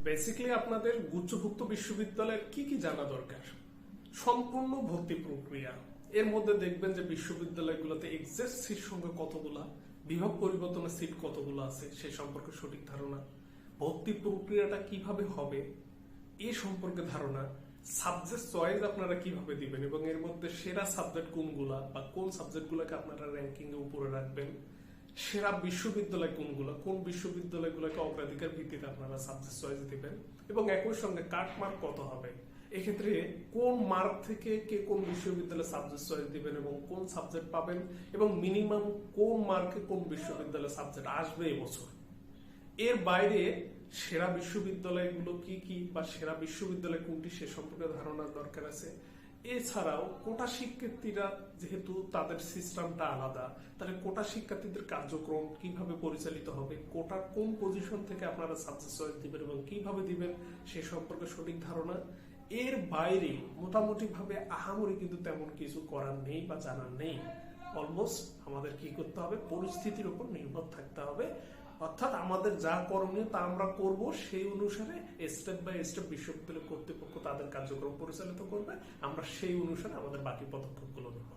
Basically আপনাদের গুচ্ছভুক্ত বিশ্ববিদ্যালয়ের কি কি জানা দরকার। সম্পূর্ণ ভর্তি প্রক্রিয়া, এর মধ্যে দেখবেন যে বিশ্ববিদ্যালয়গুলোতে এক্সাক্ট সিট সংখ্যা কতগুলা, বিভাগ পরিবর্তনের সিট কতগুলো আছে সে সম্পর্কে সঠিক ধারণা, ভর্তি প্রক্রিয়াটা কিভাবে হবে এ সম্পর্কে ধারণা, সাবজেক্ট চয়েস আপনারা কিভাবে দিবেন এবং এর মধ্যে সেরা সাবজেক্ট কোনগুলা বা কোন সাবজেক্টগুলোকে আপনারা র্যাঙ্কিং এ উপরে রাখবেন, সেরা বিশ্ববিদ্যালয় কোনগুলো, কোন বিশ্ববিদ্যালয়গুলোকে অগ্রাধিকার ভিত্তিতে আপনারা সাবজেক্ট চয়েস দিবেন এবং একই সঙ্গে কাট মার্ক কত হবে, এক্ষেত্রে কোন মার্ক থেকে কে কোন বিশ্ববিদ্যালয়ে সাবজেক্ট চয়েস দিবেন এবং কোন সাবজেক্ট পাবেন এবং মিনিমাম কোন মার্কে কোন বিশ্ববিদ্যালয়ে সাবজেক্ট আসবে এবছর। এর বাইরে সেরা বিশ্ববিদ্যালয়গুলো কি কি বা সেরা বিশ্ববিদ্যালয় কোনটি সে সম্পর্কে ধারণার দরকার আছে। এছাড়াও কোটা শিক্ষার্থীরা যেহেতু তাদের সিস্টেমটা আলাদা, তাহলে কোটা শিক্ষার্থীদের কার্যক্রম কিভাবে পরিচালিত হবে, কোটার কোন পজিশন থেকে আপনারা সাবজেক্ট চয়েস দিবেন এবং কিভাবে দিবেন সে সম্পর্কে সঠিক ধারণা। এর বাইরে মোটামুটি ভাবে আহামরি কিন্তু তেমন কিছু করার নেই বা জানার নেই। অলমোস্ট আমাদের কি করতে হবে, পরিস্থিতির উপর নির্ভর থাকতে হবে, অর্থাৎ আমাদের যা করণীয় তা আমরা করব, সেই অনুসারে স্টেপ বাই স্টেপ বিশ্ববিদ্যালয় কর্তৃপক্ষ তাদের কার্যক্রম পরিচালিত করবে, আমরা সেই অনুসারে আমাদের বাকি পদক্ষেপগুলো নেব।